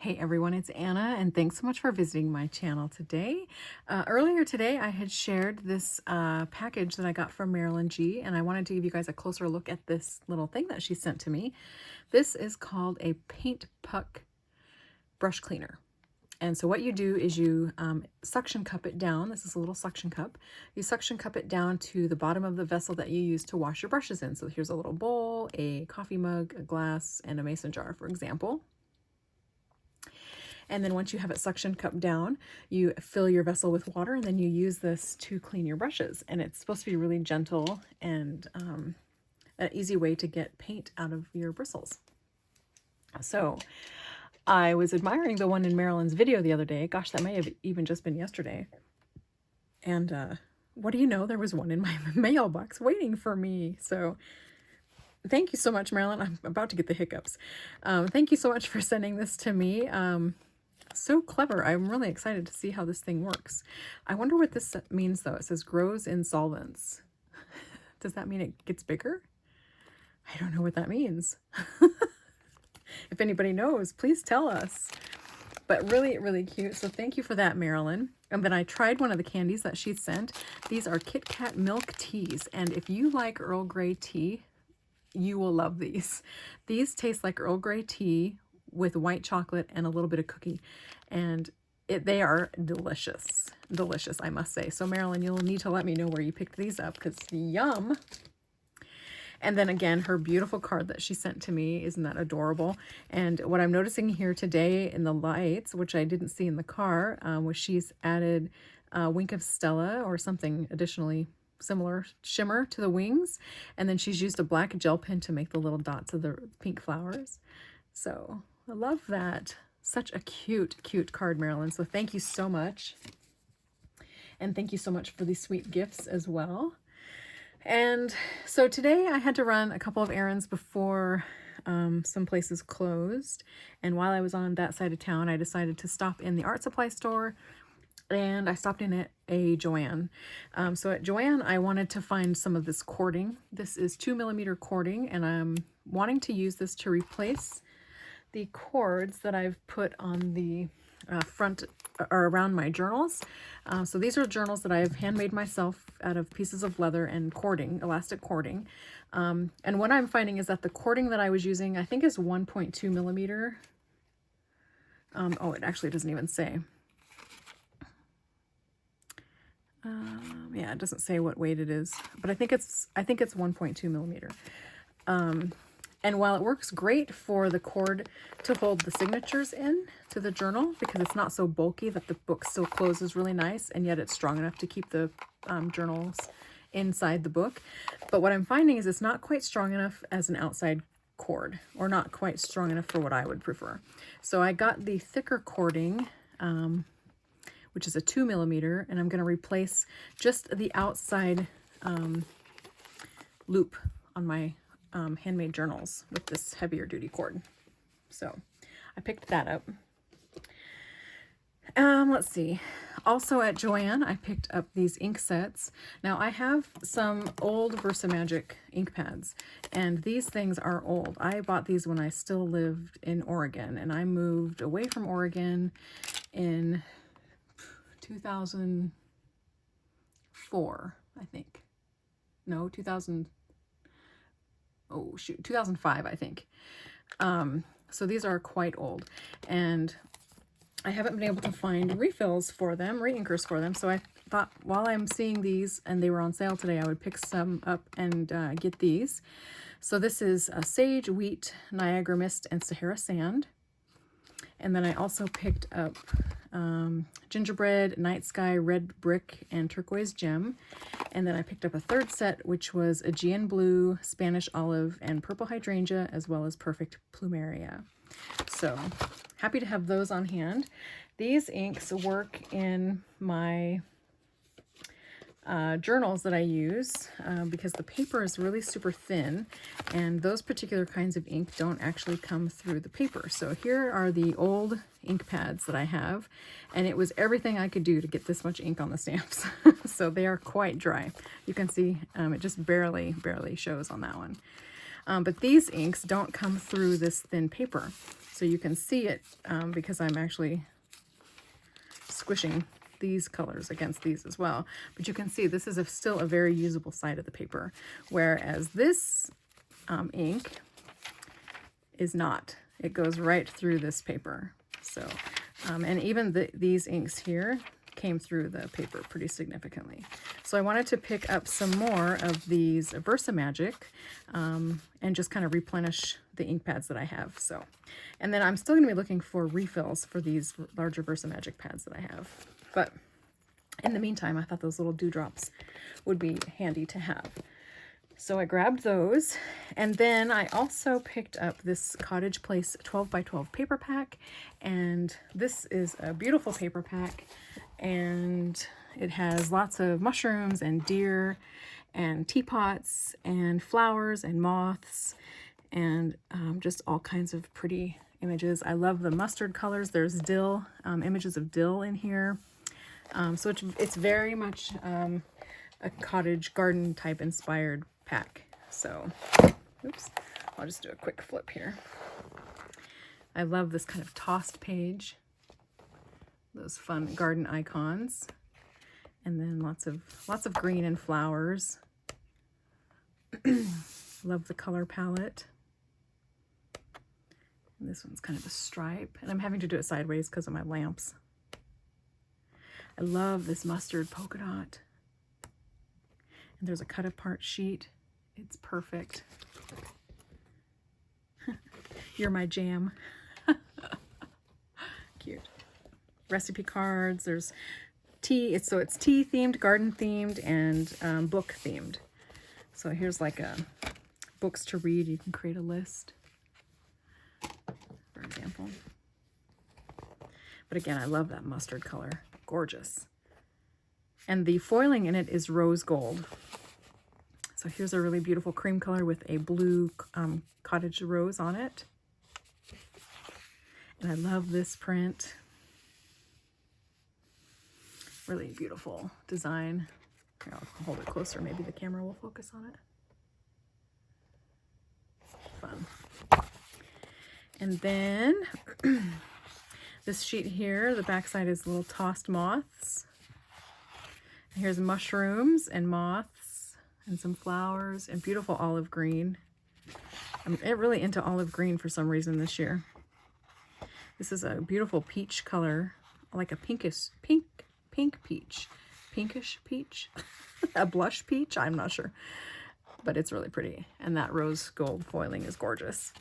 Hey everyone, it's Anna, and thanks so much for visiting my channel today. Earlier today, I had shared this package that I got from Marilyn G, and I wanted to give you guys a closer look at this little thing that she sent to me. This is called a paint puck brush cleaner. And so what you do is you suction cup it down. This is a little suction cup. You suction cup it down to the bottom of the vessel that you use to wash your brushes in. So here's a little bowl, a coffee mug, a glass, and a mason jar, for example. And then once you have it suction cup down, you fill your vessel with water, and then you use this to clean your brushes. And it's supposed to be really gentle and an easy way to get paint out of your bristles. So I was admiring the one in Marilyn's video the other day. Gosh, that may have even just been yesterday. And what do you know? There was one in my mailbox waiting for me. So thank you so much, Marilyn. I'm about to get the hiccups. Thank you so much for sending this to me. So clever. I'm really excited to see how this thing works. I wonder what this means though. It says grows in solvents. Does that mean it gets bigger? I don't know what that means. If anybody knows, please tell us. But really, really cute. So thank you for that, Marilyn. And then I tried one of the candies that she sent. These are Kitkat milk teas. And if you like Earl Grey tea, you will love these. These taste like Earl Grey tea with white chocolate and a little bit of cookie, and they are delicious. Delicious, I must say. So Marilyn, you'll need to let me know where you picked these up, because yum. And then again, her beautiful card that she sent to me. Isn't that adorable? And what I'm noticing here today in the lights, which I didn't see in the car, was she's added a wink of Stella or something additionally similar shimmer to the wings, and then she's used a black gel pen to make the little dots of the pink flowers. So I love that. Such a cute card, Marilyn. So thank you so much. And thank you so much for these sweet gifts as well. And so today I had to run a couple of errands before some places closed. And while I was on that side of town, I decided to stop in the art supply store, and I stopped in at a Joann. So at Joann, I wanted to find some of this cording. This is 2mm cording, and I'm wanting to use this to replace the cords that I've put on the front or around my journals. So these are journals that I've handmade myself out of pieces of leather and cording, elastic cording. And what I'm finding is that the cording that I was using, I think, is 1.2mm. Oh, it actually doesn't even say. Yeah, it doesn't say what weight it is, but I think it's 1.2mm. And while it works great for the cord to hold the signatures in to the journal, because it's not so bulky that the book still closes really nice, and yet it's strong enough to keep the journals inside the book. But what I'm finding is it's not quite strong enough as an outside cord, or not quite strong enough for what I would prefer. So I got the thicker cording, which is a 2mm, and I'm going to replace just the outside loop on my handmade journals with this heavier duty cord. So I picked that up. Let's see. Also at Joann, I picked up these ink sets. Now I have some old Versamagic ink pads, and these things are old. I bought these when I still lived in Oregon, and I moved away from Oregon in 2004, I think. No, 2005, I think. So these are quite old, and I haven't been able to find refills for them, re-inkers for them. So I thought, while I'm seeing these and they were on sale today, I would pick some up and get these. So this is a Sage, Wheat, Niagara Mist, and Sahara Sand. And then I also picked up Gingerbread, Night Sky, Red Brick, and Turquoise Gem. And then I picked up a third set, which was Aegean Blue, Spanish Olive, and Purple Hydrangea, as well as Perfect Plumeria. So happy to have those on hand. These inks work in my journals that I use because the paper is really super thin, and those particular kinds of ink don't actually come through the paper. So here are the old ink pads that I have, and it was everything I could do to get this much ink on the stamps. So they are quite dry. You can see it just barely shows on that one. But these inks don't come through this thin paper. So you can see it because I'm actually squishing these colors against these as well. But you can see this is still a very usable side of the paper, whereas this ink is not. It goes right through this paper. So, and even these inks here came through the paper pretty significantly. So I wanted to pick up some more of these Versamagic and just kind of replenish the ink pads that I have. So, and then I'm still going to be looking for refills for these larger Versamagic pads that I have. But in the meantime, I thought those little dewdrops would be handy to have. So I grabbed those, and then I also picked up this Cottage Place 12 by 12 paper pack, and this is a beautiful paper pack, and it has lots of mushrooms and deer and teapots and flowers and moths and just all kinds of pretty images. I love the mustard colors. There's dill, images of dill in here. So it's very much a cottage garden type inspired pack. So, oops, I'll just do a quick flip here. I love this kind of tossed page, those fun garden icons, and then lots of green and flowers. Love the color palette. And this one's kind of a stripe, and I'm having to do it sideways because of my lamps. I love this mustard polka dot. And there's a cut apart sheet. It's perfect. You're my jam. Cute. Recipe cards. There's tea. It's tea themed, garden themed, and book themed. So here's like books to read. You can create a list, for example. But again, I love that mustard color. Gorgeous. And the foiling in it is rose gold. So here's a really beautiful cream color with a blue cottage rose on it. And I love this print. Really beautiful design. Here, I'll hold it closer. Maybe the camera will focus on it. Fun. And then this sheet here, the backside is little tossed moths. And here's mushrooms and moths and some flowers and beautiful olive green. I'm really into olive green for some reason this year. This is a beautiful peach color, like a pink peach, pinkish peach, a blush peach. I'm not sure, but it's really pretty. And that rose gold foiling is gorgeous.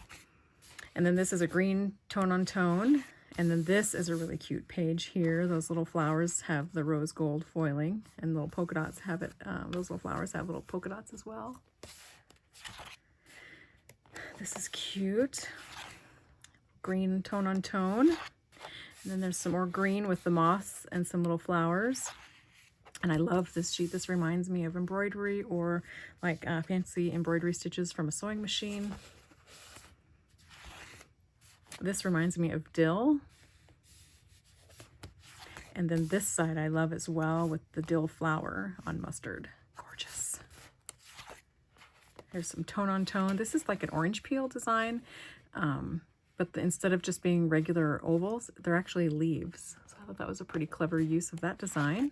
And then this is a green tone on tone. And then this is a really cute page here. Those little flowers have the rose gold foiling, and little polka dots have it. Those little flowers have little polka dots as well. This is cute. Green tone on tone. And then there's some more green with the moths and some little flowers. And I love this sheet. This reminds me of embroidery or like fancy embroidery stitches from a sewing machine. This reminds me of dill. And then this side I love as well with the dill flower on mustard. Gorgeous. There's some tone on tone. This is like an orange peel design, but instead of just being regular ovals, they're actually leaves. So I thought that was a pretty clever use of that design.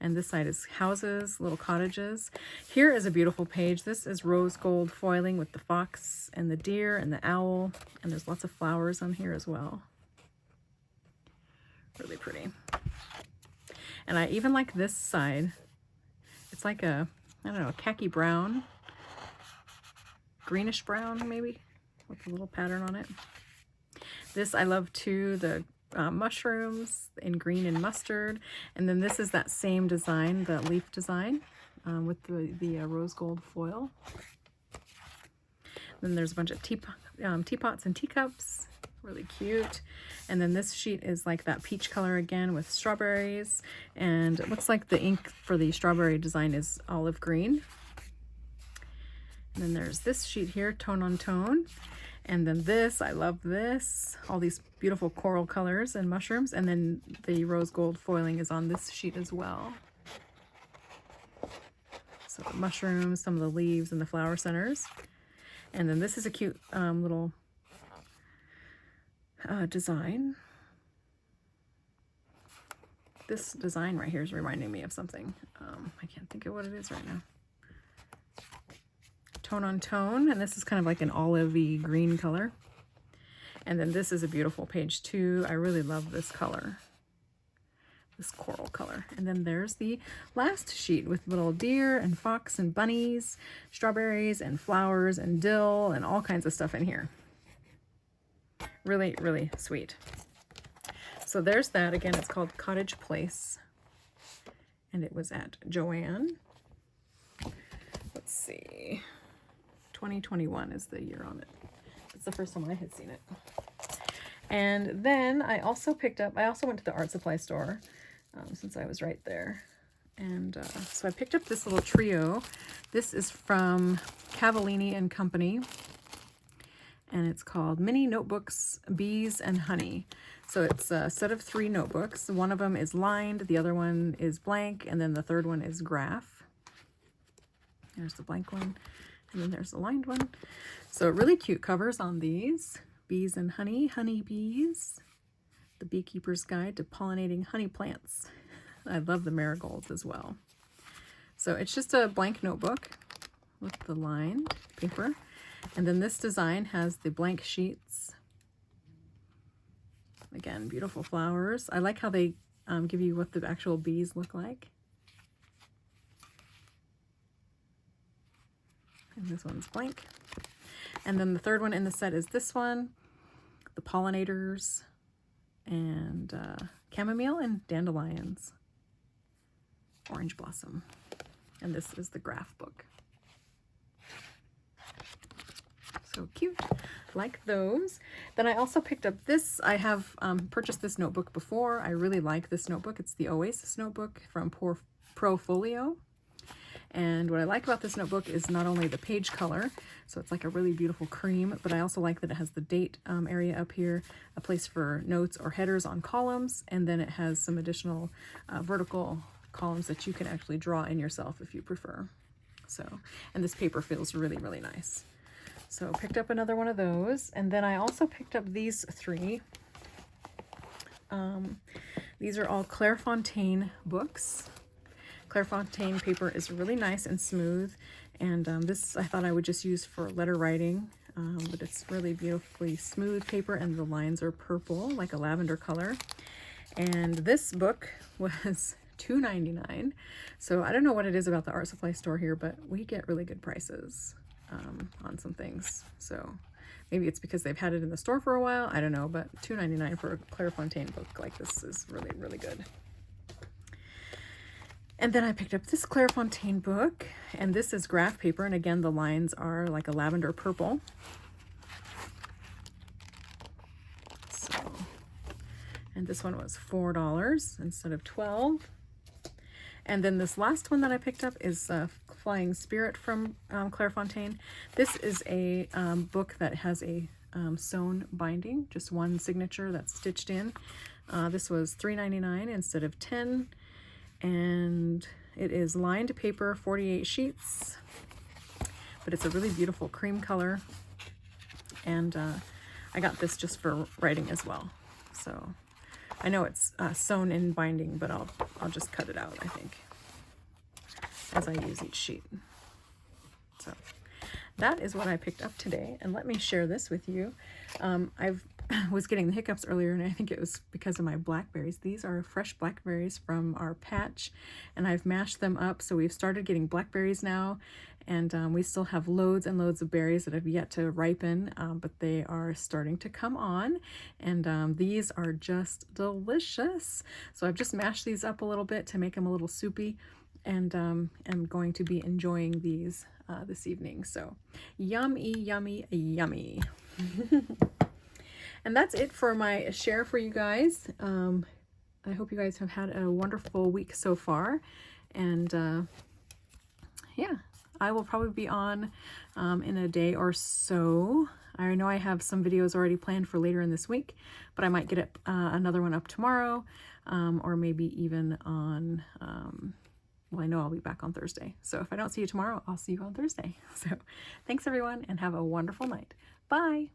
And this side is houses, little cottages. Here is a beautiful page. This is rose gold foiling with the fox and the deer and the owl. And there's lots of flowers on here as well. Really pretty. And I even like this side. It's like a, I don't know, a khaki brown, greenish brown maybe, with a little pattern on it. This I love too, the mushrooms in green and mustard. And then this is that same design, the leaf design with the rose gold foil. Then there's a bunch of teapots and teacups, really cute. And then this sheet is like that peach color again with strawberries. And it looks like the ink for the strawberry design is olive green. And then there's this sheet here, tone on tone. And then this, I love this, all these beautiful coral colors and mushrooms. And then the rose gold foiling is on this sheet as well. So the mushrooms, some of the leaves and the flower centers. And then this is a cute little design. This design right here is reminding me of something. I can't think of what it is right now. Tone on Tone, and this is kind of like an olive-y green color. And then this is a beautiful page 2. I really love this color, this coral color. And then there's the last sheet with little deer and fox and bunnies, strawberries and flowers and dill and all kinds of stuff in here. Really, really sweet. So there's that. Again, it's called Cottage Place, and it was at Joann. Let's see, 2021 is the year on it. It's the first time I had seen it. And then I also went to the art supply store since I was right there. And so I picked up this little trio. This is from Cavallini and Company. And it's called Mini Notebooks, Bees and Honey. So it's a set of 3 notebooks. One of them is lined, the other one is blank, and then the third one is graph. There's the blank one, and then there's the lined one. So really cute covers on these. Bees and Honey, Honey Bees, The Beekeeper's Guide to Pollinating Honey Plants. I love the marigolds as well. So it's just a blank notebook with the lined paper. And then this design has the blank sheets. Again, beautiful flowers. I like how they give you what the actual bees look like. And this one's blank. And then the third one in the set is this one, the pollinators, and chamomile and dandelions, orange blossom. And this is the graph book. So cute, like those. Then I also picked up this. I have purchased this notebook before. I really like this notebook. It's the Oasis notebook from Profolio. And what I like about this notebook is not only the page color, so it's like a really beautiful cream, but I also like that it has the date area up here, a place for notes or headers on columns, and then it has some additional vertical columns that you can actually draw in yourself if you prefer. So, and this paper feels really, really nice. So picked up another one of those. And then I also picked up these 3. These are all Clairefontaine books. Clairefontaine paper is really nice and smooth. And this I thought I would just use for letter writing. But it's really beautifully smooth paper, and the lines are purple, like a lavender color. And this book was $2.99. So I don't know what it is about the art supply store here, but we get really good prices on some things. So maybe it's because they've had it in the store for a while. I don't know, but $2.99 for a Clairefontaine book like this is really, really good. And then I picked up this Clairefontaine book, and this is graph paper, and again the lines are like a lavender purple. So, and this one was $4 instead of $12. And then this last one that I picked up is Flying Spirit from Clairefontaine. This is a book that has a sewn binding, just one signature that's stitched in. This was $3.99 instead of $10. And it is lined paper, 48 sheets, but it's a really beautiful cream color. And I got this just for writing as well. So I know it's sewn in binding, but I'll just cut it out, I think, as I use each sheet. So that is what I picked up today, and let me share this with you. I was getting the hiccups earlier, and I think it was because of my blackberries. These are fresh blackberries from our patch, and I've mashed them up, so we've started getting blackberries now, and we still have loads and loads of berries that have yet to ripen, but they are starting to come on, and these are just delicious. So I've just mashed these up a little bit to make them a little soupy, and I'm going to be enjoying these this evening. So yummy, yummy, yummy. And that's it for my share for you guys. I hope you guys have had a wonderful week so far. And yeah, I will probably be on in a day or so. I know I have some videos already planned for later in this week, but I might get another one up tomorrow, or maybe even on, well, I know I'll be back on Thursday. So if I don't see you tomorrow, I'll see you on Thursday. So thanks everyone, and have a wonderful night. Bye.